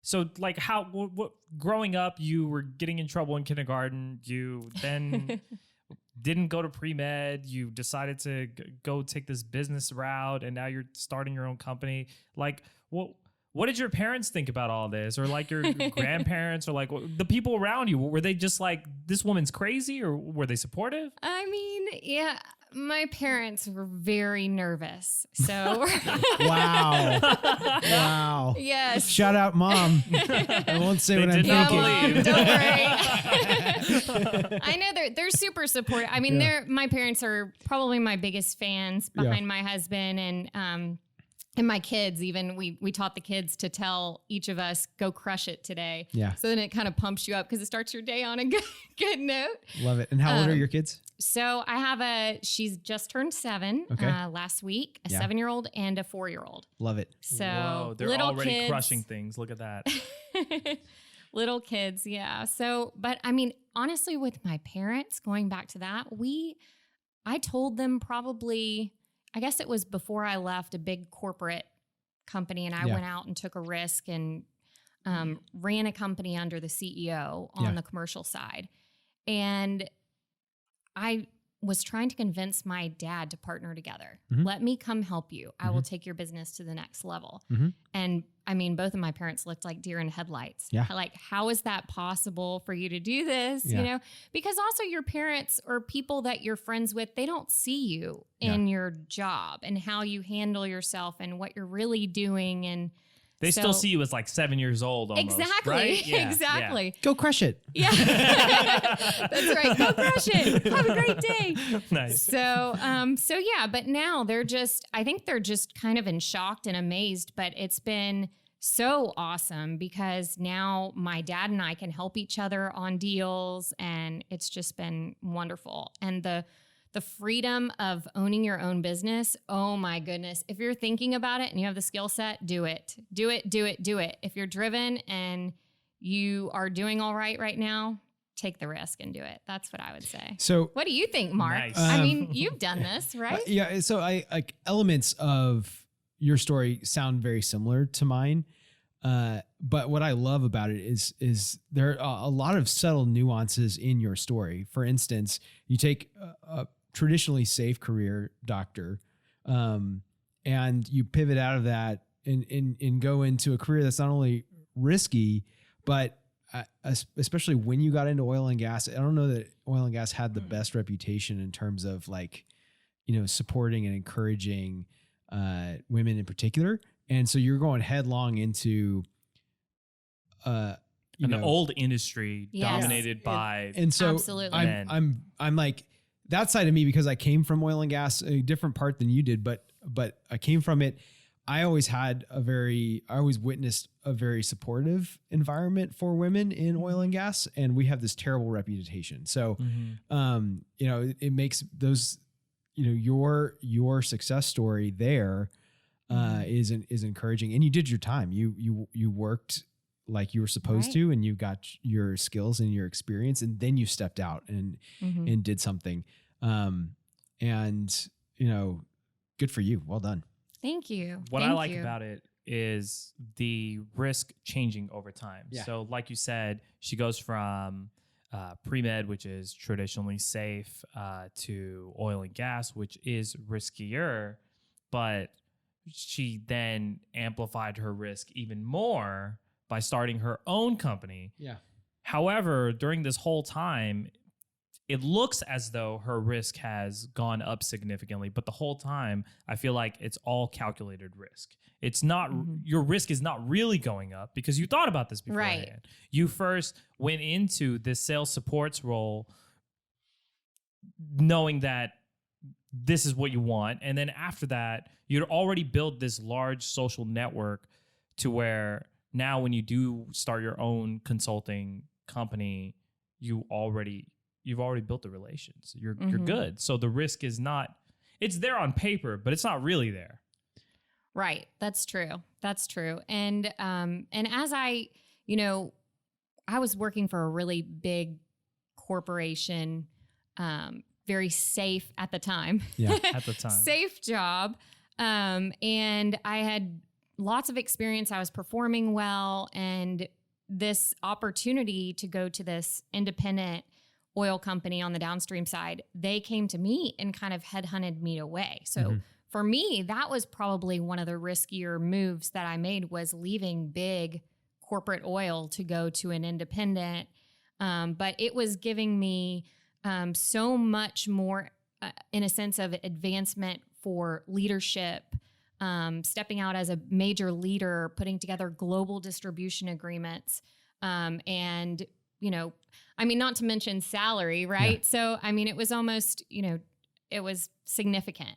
So like what growing up, you were getting in trouble in kindergarten. You then didn't go to pre-med. You decided to go take this business route, and now you're starting your own company. Like, what did your parents think about all this, or like your grandparents, or like the people around you? Were they just like, this woman's crazy, or were they supportive? I mean, yeah, my parents were very nervous. So Wow. Wow. Yes. Shout out, Mom. I won't say what I'm did not thinking. believe. Don't worry. I know they're super supportive. I mean, my parents are probably my biggest fans behind my husband and my kids. Even we taught the kids to tell each of us, go crush it today. Yeah. So then it kind of pumps you up because it starts your day on a good note. Love it. And how old are your kids? So I have she's just turned 7 last week, a 7-year-old and a 4-year-old. Love it. So whoa, they're little already kids, crushing things. Look at that. Little kids. Yeah. So, but I mean, honestly, with my parents, going back to that, I told them probably, I guess it was before I left a big corporate company, and I went out and took a risk and ran a company under the CEO on the commercial side. And I was trying to convince my dad to partner together. Let me come help you. I will take your business to the next level. And I mean, both of my parents looked like deer in headlights. Yeah. Like, how is that possible for you to do this? You know, because also your parents or people that you're friends with, they don't see you in your job and how you handle yourself and what you're really doing. And they still see you as like 7 years old almost, exactly, right? Yeah, exactly. Yeah. Go crush it. Yeah, that's right. Go crush it. Have a great day. Nice. So yeah, but now I think they're just kind of in shock and amazed, but it's been so awesome because now my dad and I can help each other on deals, and it's just been wonderful. And the freedom of owning your own business, oh my goodness. If you're thinking about it and you have the skill set, do it. Do it, do it, do it. If you're driven and you are doing all right now, take the risk and do it. That's what I would say. So what do you think, Mark? Nice. I mean, you've done this, right? Yeah. So I like elements of your story sound very similar to mine. But what I love about it is there are a lot of subtle nuances in your story. For instance, you take a traditionally safe career, doctor, and you pivot out of that and go into a career that's not only risky, but especially when you got into oil and gas. I don't know that oil and gas had the best reputation in terms of like, supporting and encouraging women in particular. And so you're going headlong into an old industry dominated by and so absolutely. I'm like that side of me, because I came from oil and gas, a different part than you did, but I came from it. I always witnessed a very supportive environment for women in oil and gas, and we have this terrible reputation. So, it makes those, your success story there is encouraging, and you did your time. You worked like you were supposed to, and you got your skills and your experience, and then you stepped out and did something. And good for you. Well done. Thank you. What I like about it is the risk changing over time. Yeah. So like you said, she goes from pre-med, which is traditionally safe, to oil and gas, which is riskier, but she then amplified her risk even more by starting her own company. Yeah. However, during this whole time, it looks as though her risk has gone up significantly, but the whole time I feel like it's all calculated risk. It's not, your risk is not really going up because you thought about this beforehand. Right. You first went into this sales supports role knowing that this is what you want. And then after that, you'd already built this large social network to where now when you do start your own consulting company, you've already built the relations. You're good. So the risk is not, it's there on paper, but it's not really there. Right. That's true. And as I was working for a really big corporation, very safe at the time. Yeah, at the time. Safe job. And I had, lots of experience. I was performing well, and this opportunity to go to this independent oil company on the downstream side, they came to me and kind of headhunted me away. So for me, that was probably one of the riskier moves that I made, was leaving big corporate oil to go to an independent. But it was giving me so much more in a sense of advancement for leadership, stepping out as a major leader, putting together global distribution agreements. And, you know, I mean, not to mention salary, right? Yeah. So, I mean, it was almost, you know, it was significant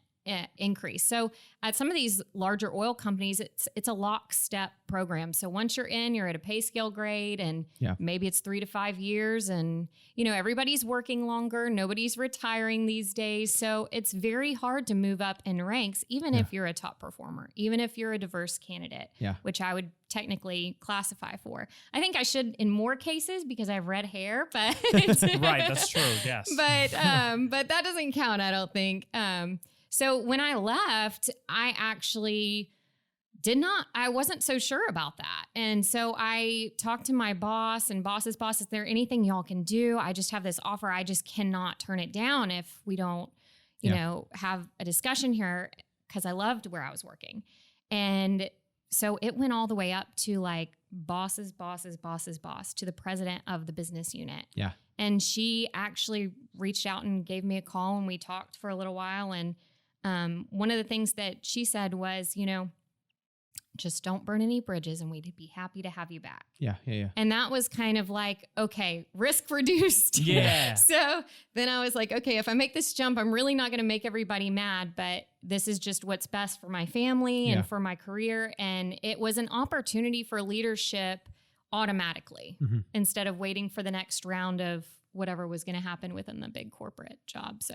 increase. So at some of these larger oil companies, it's a lockstep program. So once you're in, you're at a pay scale grade, and maybe it's 3 to 5 years, and you know, everybody's working longer, nobody's retiring these days. So it's very hard to move up in ranks, even if you're a top performer, even if you're a diverse candidate, which I would technically classify for. I think I should in more cases because I have red hair, but right, that's true. Yes. But that doesn't count, I don't think. So when I left, I actually I wasn't so sure about that. And so I talked to my boss and boss's boss, is there anything y'all can do? I just have this offer. I just cannot turn it down if we don't, you know, have a discussion here, because I loved where I was working. And so it went all the way up to like boss's boss's boss's boss, to the president of the business unit. Yeah. And she actually reached out and gave me a call, and we talked for a little while. And one of the things that she said was, you know, just don't burn any bridges, and we'd be happy to have you back. Yeah. And that was kind of like, okay, risk reduced. Yeah. So then I was like, okay, if I make this jump, I'm really not going to make everybody mad, but this is just what's best for my family and for my career. And it was an opportunity for leadership automatically, instead of waiting for the next round of whatever was going to happen within the big corporate job. So